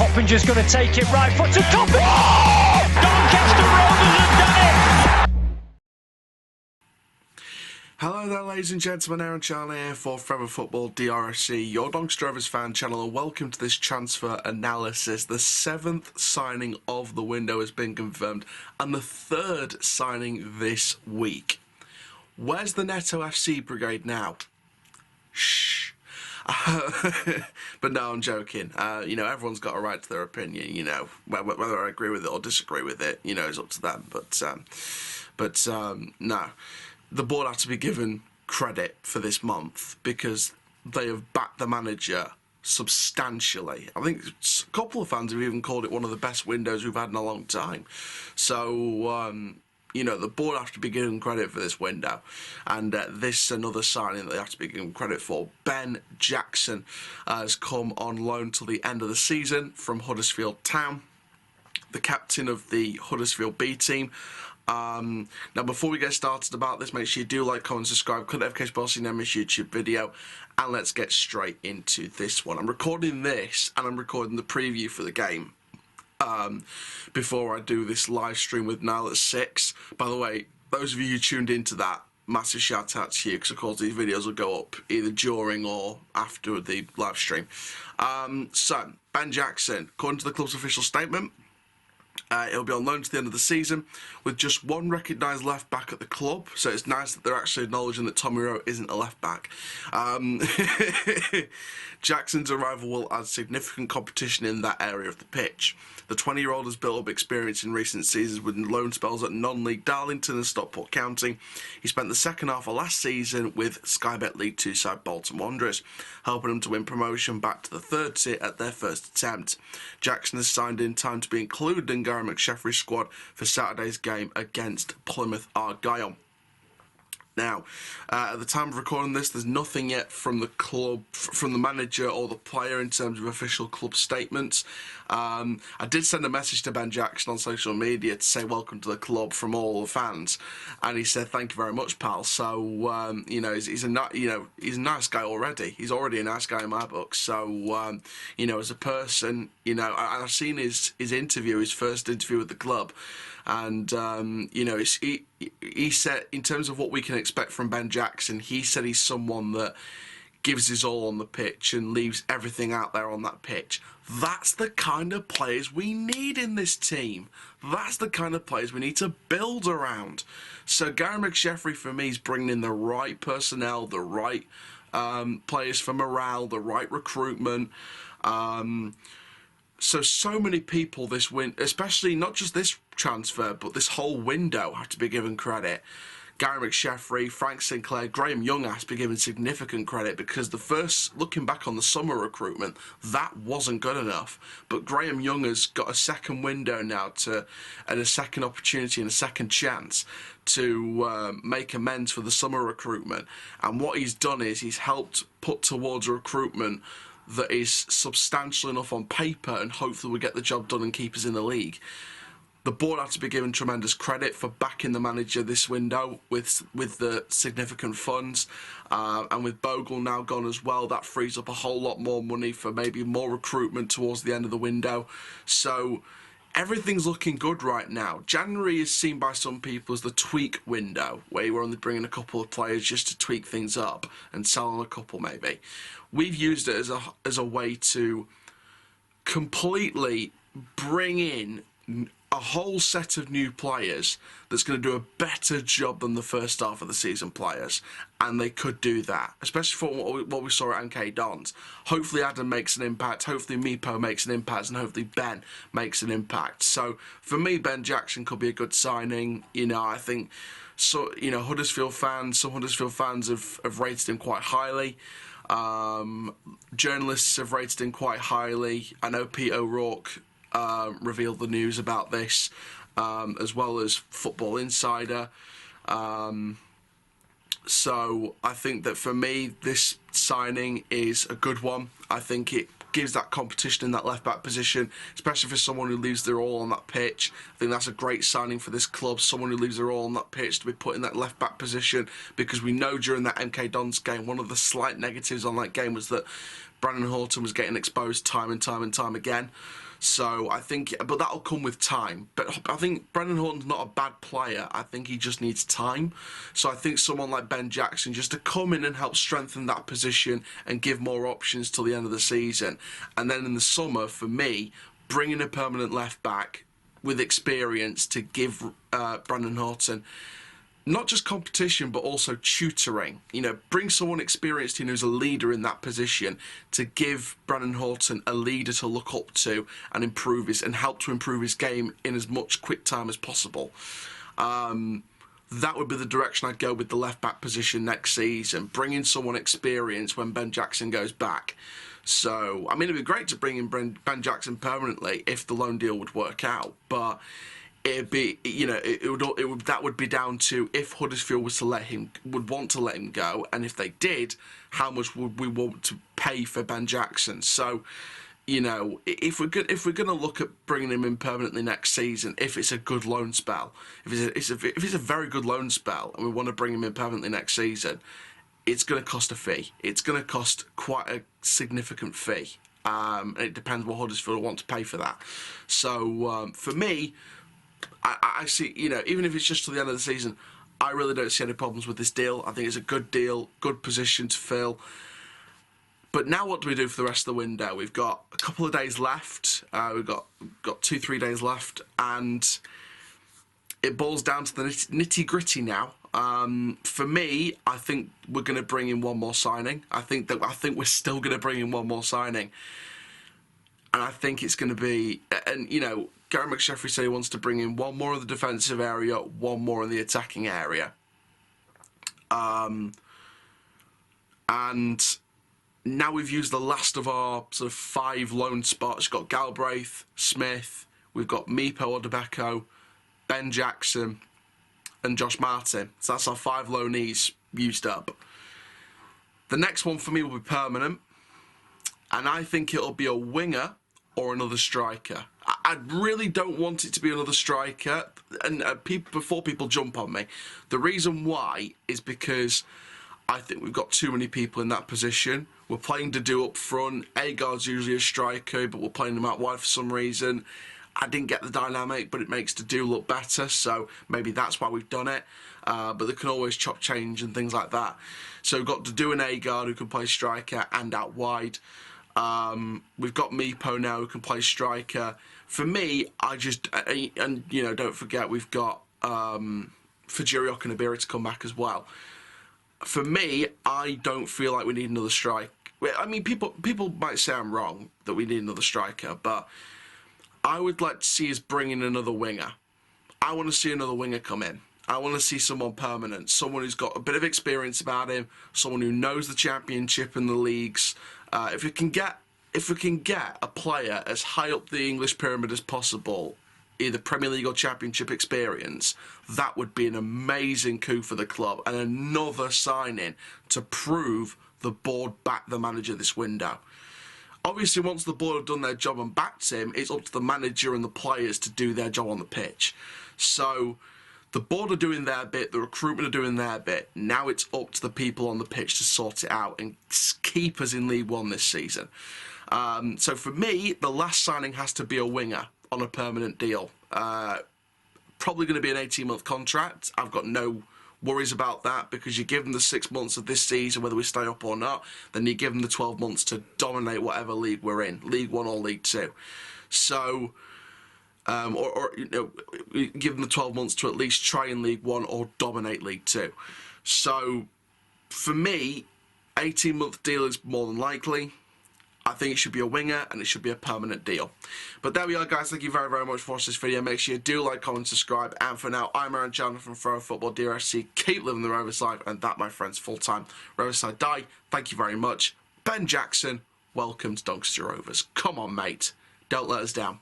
Coppinger's going to take it right foot to Coppin. Oh! Doncaster Rovers have done it! Hello there, ladies and gentlemen, Aaron Charlie here for Forever Football DRFC, your Doncaster Rovers fan channel, and welcome to this transfer analysis. The 7th signing of the window has been confirmed, and the 3rd signing this week. Where's the Netto FC brigade now? Shh. But no, I'm joking. Everyone's got a right to their opinion. Whether I agree with it or disagree with it, is up to them. But no. The board have to be given credit for this month because they have backed the manager substantially. I think a couple of fans have even called it one of the best windows we've had in a long time. So, the board have to be given credit for this window. And this is another signing that they have to be given credit for. Ben Jackson has come on loan till the end of the season from Huddersfield Town, the captain of the Huddersfield B team. Now, before we get started about this, make sure you do like, comment, subscribe, click the notification bell so you never miss a YouTube video, and let's get straight into this one. I'm recording this, and I'm recording the preview for the game before I do this live stream with Niall at 6. By the way, those of you who tuned into that, massive shout out to you, because of course these videos will go up either during or after the live stream. So, Ben Jackson, according to the club's official statement, he'll be on loan to the end of the season with just one recognised left back at the club, so it's nice that they're actually acknowledging that Tommy Rowe isn't a left back. Jackson's arrival will add significant competition in that area of the pitch. The 20-year-old has built up experience in recent seasons with loan spells at non-league Darlington and Stockport County. He spent the second half of last season with Sky Bet League 2 side Bolton Wanderers, helping them to win promotion back to the 3rd tier at their first attempt. Jackson has signed in time to be included in Gary McSheffrey's squad for Saturday's game against Plymouth Argyle. Now, at the time of recording this, there's nothing yet from the club, from the manager or the player in terms of official club statements. I did send a message to Ben Jackson on social media to say welcome to the club from all the fans, and he said thank you very much, pal. So he's a nice guy already. He's already a nice guy in my book. So as a person, I've seen his interview, his first interview with the club. And, he said, in terms of what we can expect from Ben Jackson, he said he's someone that gives his all on the pitch and leaves everything out there on that pitch. That's the kind of players we need in this team. That's the kind of players we need to build around. So Gary McSheffrey, for me, is bringing in the right personnel, the right players for morale, the right recruitment. So many people this especially not just this transfer, but this whole window have to be given credit. Gary McSheffrey, Frank Sinclair, Graham Young has to be given significant credit because looking back on the summer recruitment, that wasn't good enough. But Graham Young has got a second window now and a second opportunity and a second chance to make amends for the summer recruitment. And what he's done is he's helped put towards a recruitment that is substantial enough on paper, and hopefully we'll get the job done and keep us in the league. The board have to be given tremendous credit for backing the manager this window with the significant funds, and with Bogle now gone as well, that frees up a whole lot more money for maybe more recruitment towards the end of the window. So everything's looking good right now. January is seen by some people as the tweak window, where you're only bringing a couple of players just to tweak things up and sell on a couple maybe. We've used it as a way to completely bring in a whole set of new players that's going to do a better job than the first half of the season players, and they could do that, especially for what we saw at MK Dons. Hopefully Adam makes an impact, hopefully Meepo makes an impact, and hopefully Ben makes an impact. So for me, Ben Jackson could be a good signing. I think some Huddersfield fans have rated him quite highly. Journalists have rated him quite highly. I know Pete O'Rourke revealed the news about this, as well as Football Insider. So I think that for me, this signing is a good one. I think it gives that competition in that left-back position, especially for someone who leaves their all on that pitch. I think that's a great signing for this club, someone who leaves their all on that pitch to be put in that left-back position, because we know during that MK Dons game, one of the slight negatives on that game was that Brandon Horton was getting exposed time and time again. So I think, but that'll come with time. But I think Brendan Horton's not a bad player. I think he just needs time. So I think someone like Ben Jackson just to come in and help strengthen that position and give more options till the end of the season. And then in the summer, for me, bringing a permanent left back with experience to give Brendan Horton not just competition, but also tutoring. You know, bring someone experienced in who's a leader in that position to give Brendan Horton a leader to look up to and help to improve his game in as much quick time as possible. That would be the direction I'd go with the left-back position next season, bringing someone experienced when Ben Jackson goes back. So, I mean, it'd be great to bring in Ben Jackson permanently if the loan deal would work out, but it'd be, you know, that would be down to if Huddersfield would want to let him go, and if they did, how much would we want to pay for Ben Jackson? So, you know, if we're going to look at bringing him in permanently next season, if it's a good loan spell, if it's a very good loan spell, and we want to bring him in permanently next season, it's going to cost a fee. It's going to cost quite a significant fee. It depends what Huddersfield want to pay for that. So for me, I see, you know, even if it's just to the end of the season, I really don't see any problems with this deal. I think it's a good deal, good position to fill. But now what do we do for the rest of the window? We've got a couple of days left. We've got 2-3 days left, and it boils down to the nitty-gritty now. For me, I think we're going to bring in one more signing. I think we're still going to bring in one more signing. And I think it's going to be, and you know, Gary McSheffrey said he wants to bring in one more in the defensive area, one more in the attacking area. And now we've used the last of our sort of 5 loan spots. We've got Galbraith, Smith, we've got Mipo Odebeko, Ben Jackson, and Josh Martin. So that's our 5 loanees used up. The next one for me will be permanent, and I think it'll be a winger or another striker. I really don't want it to be another striker, and before people jump on me, the reason why is because I think we've got too many people in that position. We're playing Dudu up front. Agard's usually a striker, but we're playing him out wide for some reason. I didn't get the dynamic, but it makes Dudu look better, so maybe that's why we've done it. But they can always chop change and things like that. So we've got Dudu and Agard who can play striker and out wide. We've got Mipo now who can play striker. For me, and you know, don't forget we've got Fajiri Okunabira to come back as well. For me, I don't feel like we need another striker. I mean, people might say I'm wrong that we need another striker, but I would like to see us bring in another winger. I want to see another winger come in. I want to see someone permanent, someone who's got a bit of experience about him, someone who knows the championship and the leagues. If we can get a player as high up the English pyramid as possible, either Premier League or Championship experience, that would be an amazing coup for the club and another signing to prove the board backed the manager this window. Obviously, once the board have done their job and backed him, it's up to the manager and the players to do their job on the pitch. So the board are doing their bit, the recruitment are doing their bit. Now it's up to the people on the pitch to sort it out and keep us in League One this season. So for me, the last signing has to be a winger on a permanent deal. Probably going to be an 18-month contract. I've got no worries about that because you give them the 6 months of this season, whether we stay up or not, then you give them the 12 months to dominate whatever league we're in, League One or League Two. So, or you know, give them the 12 months to at least try in League One or dominate League Two. So, for me, 18-month deal is more than likely. I think it should be a winger and it should be a permanent deal. But there we are, guys. Thank you very, very much for watching this video. Make sure you do like, comment, subscribe. And for now, I'm Aaron Chandler from Throw Football DRFC. Keep living the Rovers life, and that, my friends, full-time. Rovers side die. Thank you very much. Ben Jackson, welcome to Doncaster Rovers. Come on, mate. Don't let us down.